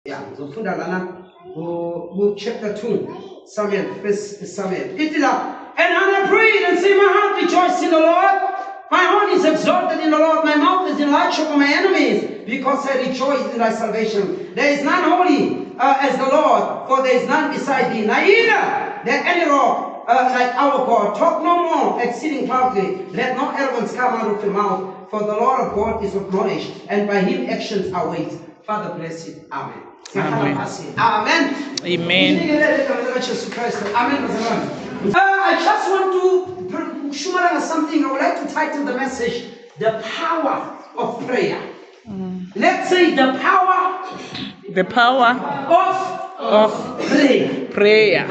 Yeah, so funda lana chapter 2, Samuel, first Samuel. And I prayed and say, my heart rejoiced in the Lord. My heart is exalted in the Lord. My mouth is enlarged over my enemies, because I rejoice in thy salvation. There is none holy as the Lord, for there is none beside thee. Neither there any rock like our God. Talk no more exceeding proudly. Let no arrogance come out of your mouth. For the Lord of God is of knowledge, and by him actions are weighed. Father bless you. Amen. Amen. Amen. Amen. I just want to show something. I would like to title the message, The Power of Prayer. Let's say the power of prayer.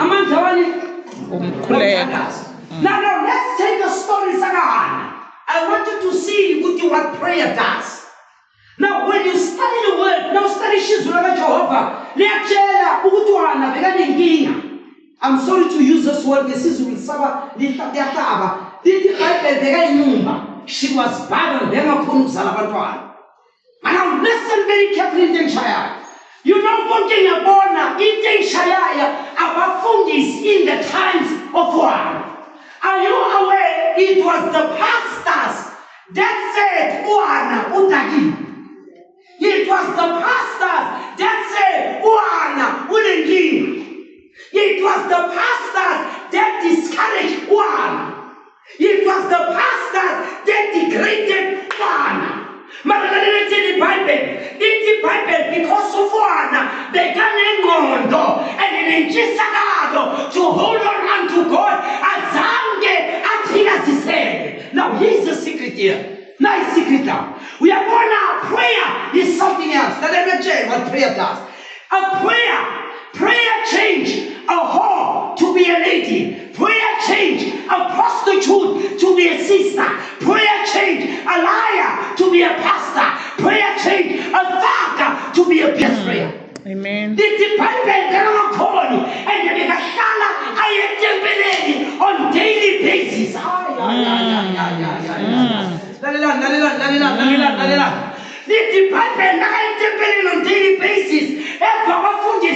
Now, let's take the story again. I want you to see with you what prayer does. Now, when you study the word, now study Shizula Jehovah. I'm sorry to use this word. This is she was barren. Now, listen very carefully, child. You know, Bonking Abona, eating Shaya, Abafundis in the times of war. Are you aware it was the pastors that said, Uana Utagi? It was the pastors that said, Uana Udengi. It was the pastors that discouraged Uana. It was the pastors that degraded Uana. The Bible, because of Uana, began a gondo and an inchisagado to hold on unto God. Now, here's the secret here. Nice secret now. We are going now. Prayer is something else. Let me check what prayer does. Prayer change a whore to be a lady. Prayer change a prostitute to be a sister. Prayer change a liar to be a pastor. Prayer change a thugger to be a best prayer. Amen. The Bible and on daily basis. The Bible on daily basis.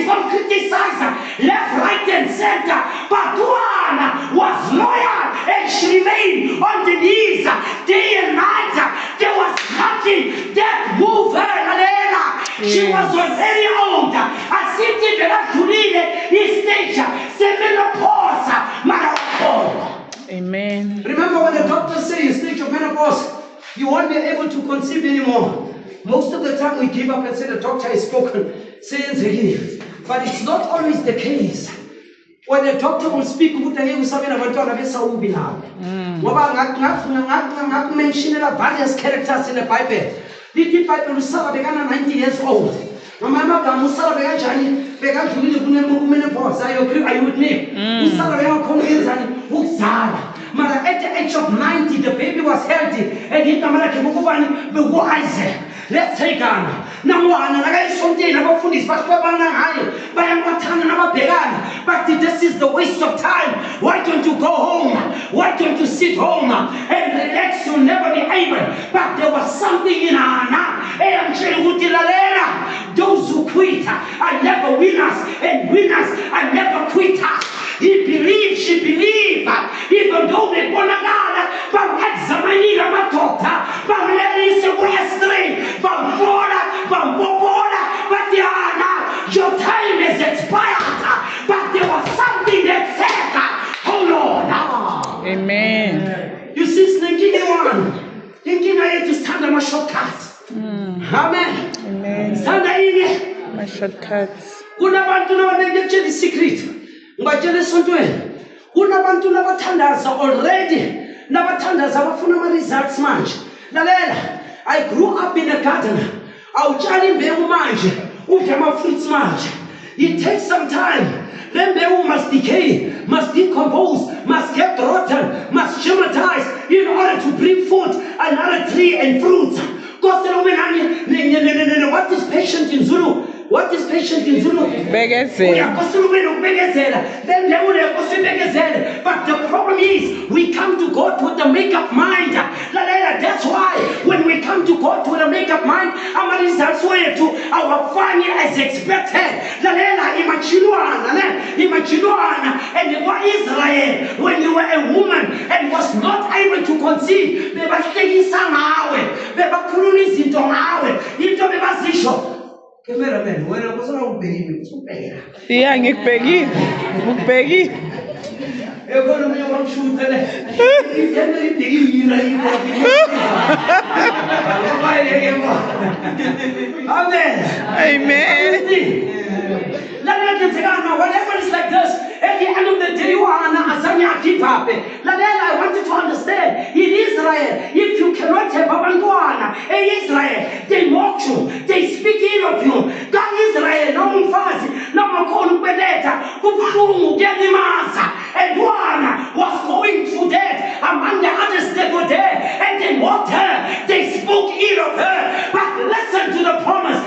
Some criticize left, right, and center. But one was loyal and she remained on the knees day and night. There was nothing that moved her. She was very old. I see his nature. Amen. Remember when the doctors say you stage of menopause, you won't be able to conceive anymore. Most of the time we give up and say the doctor has spoken, saying he. But it's not always the case. When the doctor will speak, various characters in the Bible. The Bible was 90 years old. My mama Musala Begajani, menopause. Are you with me? At the age of 90, the baby was healthy, and he came the wise. Let's take on. Now, but this is the waste of time. Why don't you go home? Why don't you sit home and relax? You'll never be able. But there was something in Anna. Those who quit are never winners, and winners are never quitters. He believed, she believed, even though they were not, but examining my daughter, but letting se westray, but your time is expired. But there was something that said, hold on. Amen. You see, thinking I had to stand on my shortcuts. Amen. Amen. Stand in my shortcuts. The secret. Kunabantu nabathandaza already nabathandaza abafuna ama results manje. Lalela, I grew up in a garden. Awutshali imbewu manje udle ama fruits manje. It takes some time. Then mbewu must decay, must decompose, must get rotten, must traumatize in order to bring forth another tree and fruits. What is patient in Zulu? What is patient in Zulu? Bekezela. But the problem is, we come to God with the make-up mind. That's why when we come to God with a make-up mind, our results were to our funny as expected. And what Israel, when you were a woman and was not able to conceive, cameraman, wena kusona ubhekile usubhekela. Yeah, ngikubhekile. Ukubhekile. Yabona mina kwamshutha le. Ikamera ibhekile yina yini. Amen. Amen. Whatever is like this, at the end of the day, you are give up. I want you to understand, in Israel, if you cannot have Abantuana, in Israel, they mock you, they speak ill of you. God Israel, no mfazi, no makonu beleta, kupungu gedimasa, and one was going through death, among the others they were there, and they mocked her, they spoke ill of her. But listen to the promise.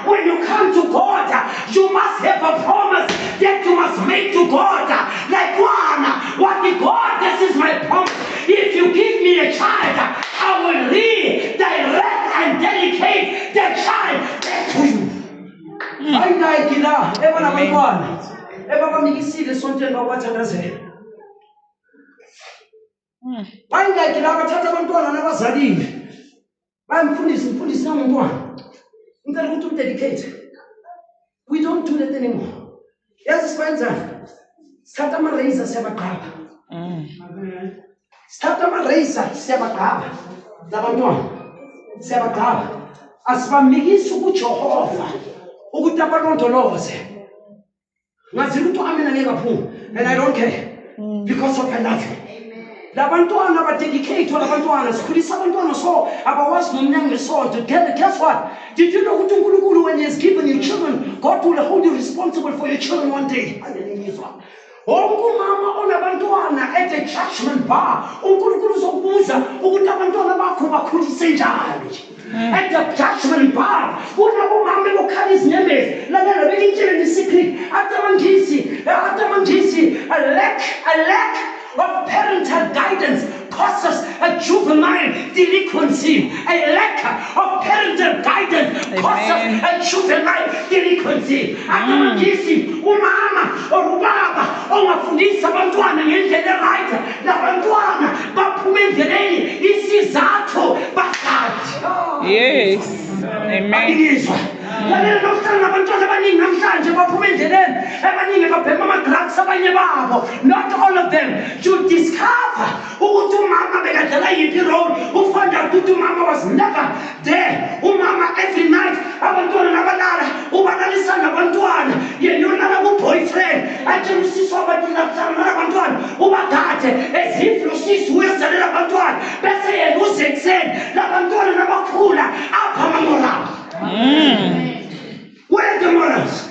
When you come to God, you must have a promise that you must make to God. Like one, what the God, this is my promise. If you give me a child, I will redirect and dedicate the child back to you. We don't do that anymore. Yes, Spencer. Start a razor, Sabakab. Start a razor, Sabakab. Labandon, Sabakab. As for me, so put your offer. Ugutaparon to laws. Naziruto Amen and I don't care because of her love. Labantuana but dedicate to Labantuana, Kurisabantuana so about what's no so together. Guess what? Did you know who when he has given you children, God will hold you responsible for your children one day. Onku mama onabantuana at the judgment bar. Unkulunkulu zokubuza ukuthi abantwana bakho bakhulise njani. At the judgment bar, kunabo mama bokhali izinyembezi. Lalela bekintshele the secret. Atamangisi, a lack of parental guidance causes a juvenile delinquency. A lack of parental guidance causes a juvenile delinquency. Atamangisi, umama or ubaba ongafundisa abantwana ngendlela right. Labantwana baphume endleleni isizathu basathi. Yes. Amen. Lalela nokuhlala abantwana abaningi namhlanje baphume endleleni abaningi babhema ama-drugs abanye babo. Not all of them. To discover ukuthi umama bekadlala yiphi role, ufind out ukuthi umama was never there. Umama every night abantwana nabalala ubalalisa nabantwana yena ulala ku-boyfriend atshela usisi wabatilaphisana nabantwana ubagade as if lo sisi uyazalela abantwana bese yena uze ekuseni labantwana nabakhula apha amamorals. Where are the morals?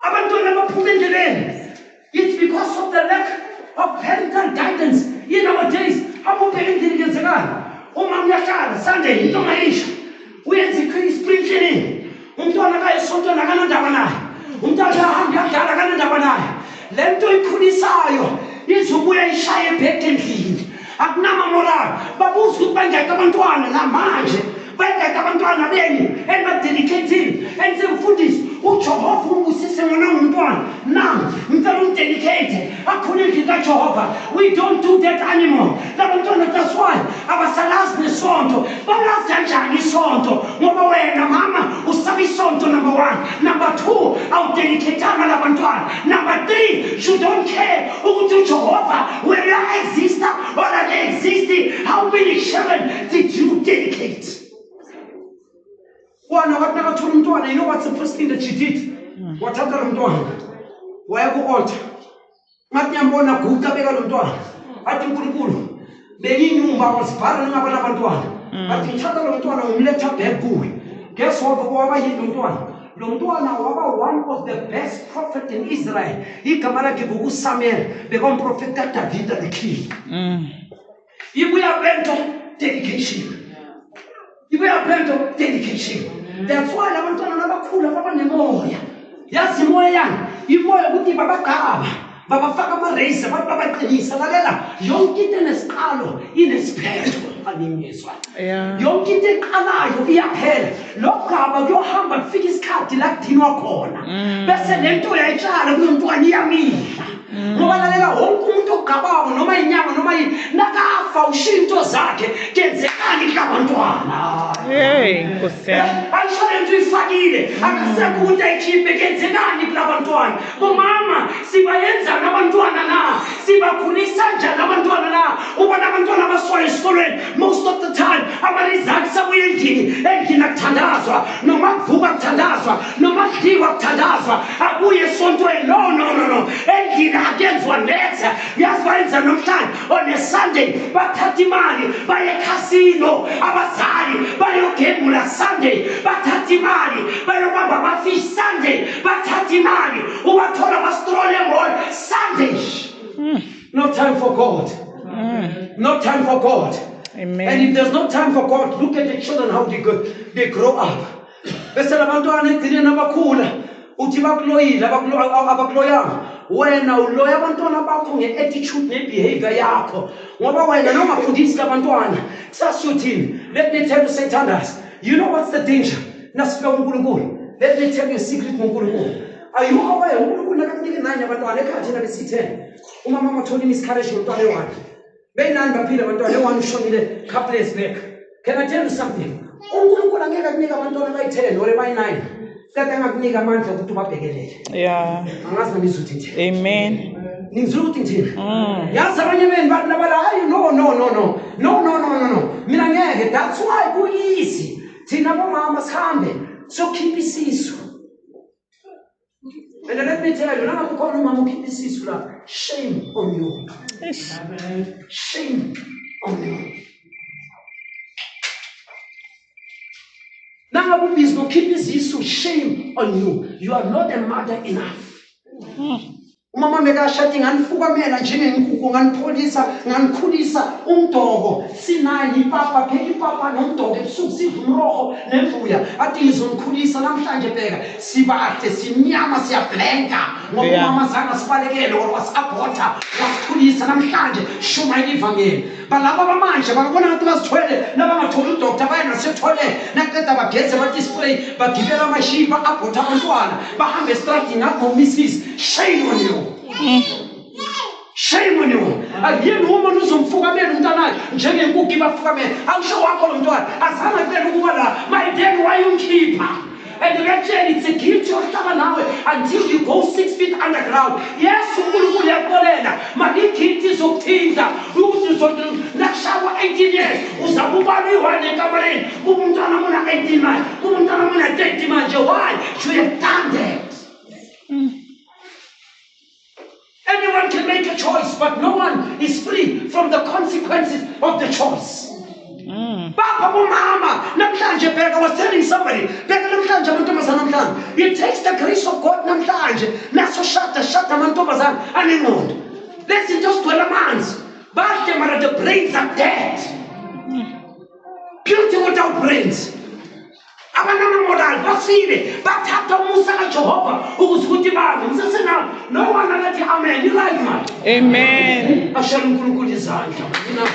Abantwana baphume endleleni. It's because of the lack of parental guidance in our days. Abubheka indlela ngenzekani. Uma uyahlala Sunday into mayisho. Uyenza i-spring cleaning. Umntwana kayesontwana akanandaba naye. Umntwana ahamba yakudala akanandaba naye. Le nto ikhulisayo izubuya ishaye ebhekhe endlini. Akunama moral. Babuza ukuthi bangeke abantwana namanje. Bangeke abantwana beni enibadedicate enizemfundisi uJehova umbusise ngona umntwana. Now ngicela umdedicate akhule endlini kaJehova. We don't do that anymore. Labantwana that's why abasalazi nesonto. Balazi kanjani isonto? Ngoba wena mama usaba isonto number 1. Number 2 awudedicatanga labantwana. Number 3 you don't care ukuthi uJehova whether I exist or I exist. How many children did you dedicate? You know what's the first thing that she did? What happened to him? Why go altar? Matnyambona guta bega lumtwana. Ati nkulunkulu. Beni nyumba wasipara ngabana abantwana. Ati nchata lumtwana umletha bebuwe. Guess what waba yini lumtwana? Lumtwana waba one of the best prophet in Israel. Igama lakhe nguSamuel, bekomprofeti kaDavid the king. Ibuya bento dedication. Ibuya bento dedication. That's why labantwana nabakhula babanemoya. Yazi imoya yani, imoya ukuthi babagaba, babafaka ama-race, abantu babaqinisa. Lalela, yonke into enesiqalo inesiphetho. Animizwa. Yonke into eqalayo iyaphela. Lokugaba kuyohamba kufika isikhathi la kudinwa khona. Bese lento uyayitshala kuyomntwana iyamila. Ngoba lalela wonke umuntu ogabayo noma inyanga noma yini nakafa ushinto zakhe kenzekani kabantwana. Hey, Nkosi yami. Ayishonento ifakile akasekho umuntu ayikhiphe kenzekani kulabantwana. Bomama sibayenza nabantwana na, sibakhulisa njani abantwana na. Ubona abantwana abasuka esikolweni most of the time ama-results abuye endlini akuthandazwa noma kuvuka kuthandazwa noma kudliwa kuthandazwa abuye esontweni. No. Endlini akenzwa netha. Yazi bayenza namhlanje on a Sunday bathatha imali baye ekhasino, abazali bayogemula Sunday bathatha imali bayobamba abafish Sunday bathatha imali ubathola bastrole mall Sunday. No time for God. No time for God. Amen. And if there's no time for God, look at the children how they grow up. Bese labantwana egcine nabakhula uthi bakuloyile abakuloyanga. Wena uloya abantwana bakho nge-attitude ne-behavior yakho. Ngoba wena nongafundisi abantwana sasiyuthini. Let me tell you, Satanus, you know what's the danger? Nasifika kuNkulunkulu. Let me tell you a secret kuNkulunkulu. Are you aware uNkulunkulu nakakunike 9 abantwana ekhathini abesi-10? Umama wathola imiscarriage ngomntwana eyi-1. Beyi-9 baphila abantwana eyi-1 ushonile couple years back. Can I tell you something? uNkulunkulu angeke akunika abantwana abayi-10 or abayi-9. Kade angakunika amandla ukuthi ubabhekelele. Yeah. Angazi noma izuthi nje. Amen. Ningizula ukuthi ngithini? Yazi abanye benu bathi labala hayi no. Mina ngeke. That's why ku-easy. Thina bomama sihambe sokhipha isisu. And let me tell you, nangabe ukhona umama ukhipha isisu la, shame on you. Shame on you. Nangabe ubhizi nokhipha isisu, shame on you. You are not a mother enough. Umama bekashadi nganifukamela njengenkukhu nganipholisa nganikhulisa umdoko sinaye ipapa phela ipapa nomdoko ebusuku sidla umroho nembuya athi ngizomkhulisa namhlanje bheka sibade simnyama siyablenka ngoba umama zanga sibalekele wasiabhotha wasikhulisa namhlanje shumayela ivangeli. Balaba bamanje bakubona ngathi bazithwele nabangatholi udoktor bayena sethole naqeda bageze bathi spray bagibela amashipa abhotha abantwana bahambe estradini ngathi ngoMrs. Shame on you. Shame on you. Yena umuntu uzomfukamela umntanakhe njengenkukhu ibafukamela. Awusho wakho lo mntwana azange kubele ukuba la. My dad wayumkhipha. And actually it's a gift yohlala nawe until you go 6 feet underground. Yes, uNkulunkulu uyakubolela. Maligift izokuthinta. Ukuthi nakushawa 18 years uzabubani one ekamareni. Umntwana mona 18 manje. Umntwana mona 30 manje. Why? You have done that. Anyone can make a choice, but no one is free from the consequences of the choice. Papa mama, namhlanje bheka was telling somebody, bheka namhlanje amantombazana namhlanje. It takes the grace of God namhlanje. Naso shata amantombazana anengqondo. Let's just dwell amanzi. Bade mara the brains are dead. Beauty without brains. Abanana moral bafile bathatha umusa kaJehova ukuze ukuthi babe ngisesenawo no one alathi amen. You like man? Amen. Ashela uNkulunkulu izandla mina.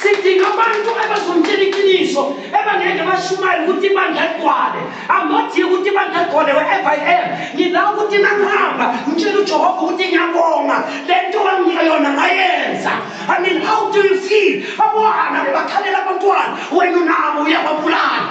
Sidinga abantu abazomtshela iqiniso ebangeke bashumayele ukuthi ibandla ligcwale. Angathi ukuthi ibandla ligcwale wherever I am. Ngila ukuthi nangihamba ngitshela uJehova ukuthi ngiyabonga lento wanginika yona ngayenza. I mean, how do you feel? Abona bebakhalela abantwana wena unabo uyababulala.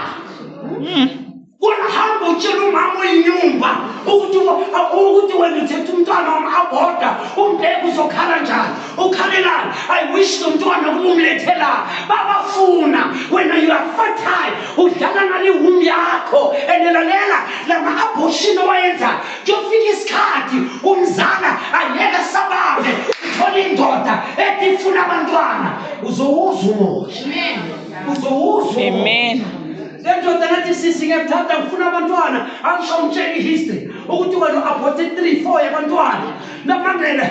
Unahamba utshela umama oyinyumba ukuthi wena uthethe umntwana wama-abhoda umbheke uzokhala njani ukhalelani. I wish lo mntwana kubumlethela babafuna wena you are fertile udlala ngalihumi yakho endelalela lama-abortion owayenza kuyofika isikhathi umzala angeke sababe uthole indoda ethi ifuna abantwana uzowuza umoya. Uzowuza umoya. Amen. Lendoda nathi sisi ngiyakuthatha ngifuna abantwana angisho ngitshela ihistory ukuthi wena u-aborted 3-4 yabantwana namandlela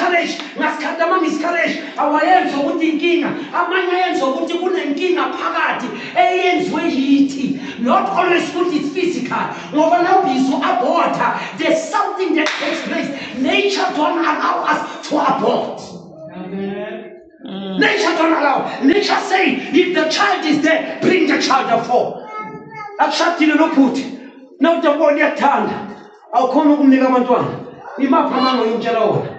miscourage ngasikhathi ama-miscourage awayenza ukuthi inkinga amanye ayenza ukuthi kunenkinga phakathi eyenziwe yithi not always ukuthi it's physical ngoba nawubiza u-aborta there's something that takes place. Nature don't allow us to abort. Nature don't allow. Nature say if the child is there, bring the child forth. Akushadile lokhuthi nawudabona iyakuthanda awukhona ukumnika abantwana imapha amanga yomtshela wona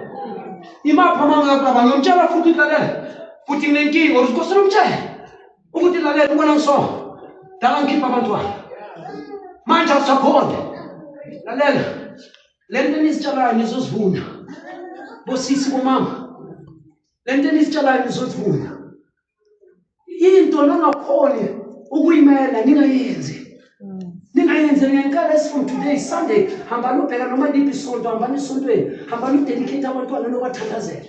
imapha amanga yakubaba ngiyomtshela futhi lalela futhi nginenkinga usikosela umtshela ukuthi lalela ubona ngiso dala ngikhipha abantwana manje awusakhona lalela lento nisitshalayo nizozivuna bosisi bomama lento nisitshalayo nizozivuna into nongakhona ukuyimela ningayenzi ngenkathi from today Sunday hamba lubheka noma liphi isonto hamba nisontweni hamba ludedicate abantwana nobathandazela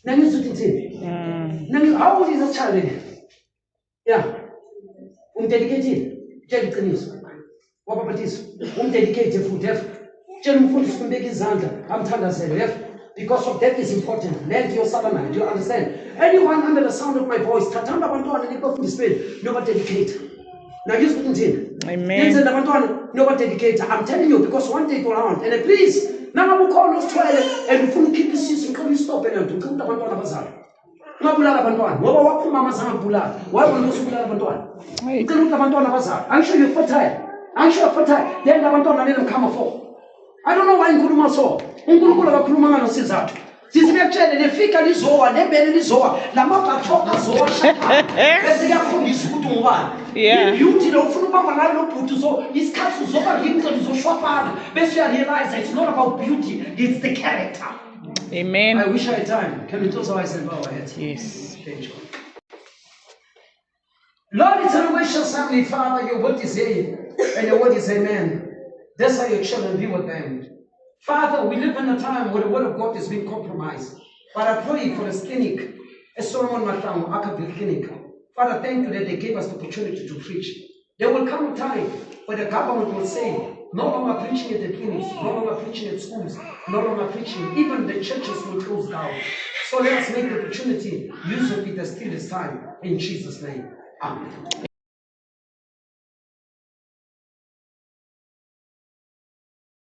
nangizothi thini how old is a child yeah umdedicate tshela iqiniso wabaphathisa umdedicate futhi tshela umfundisi kumbeka izandla amthandazele because of that is important. Let your salama. Do you understand? Anyone under the sound of my voice, tatamba abantwana nikofundisweni nobody dedicate. Now use it. Amen. Nobody dedicate. I'm telling you because one day go around and please, now we call us toilet and we keep the system. Can you stop and to come to abantwana bazali? Ngabulala abantwana. Ngoba wakho mama zangabulala. Why won't you bulala abantwana? Ngicela ukuthi abantwana bazali. I'm sure you're fertile. I'm sure you're fertile. Then abantwana let them come forth. I don't know why ngikhuluma so. uNkulunkulu akakhuluma ngalo sizathu. Sizibekutshele nefika lizowa nebele lizowa lamabhatho azosha. Bese kuyafundisa ukuthi ungubani. Beauty lo ufuna ubamba ngalo lo bhuti so isikhathi uzoba ngimzo lizoshwapana. Bese uyarealize it's not about beauty, it's the character. Amen. I wish I had time. Can we close our eyes and bow our heads? Yes. Thank you. Lord, it's a gracious family, Father, your word is here and your word is amen. That's how your children be with them. Father, we live in a time where the word of God is being compromised. But I pray for the clinic, a Solomon Matang, Akabil Clinic. Father, thank you that they gave us the opportunity to preach. There will come a time where the government will say, no longer preaching at the clinics, no longer preaching at schools, no longer preaching. Even the churches will close down. So let us make the opportunity use of it as still as time. In Jesus' name. Amen.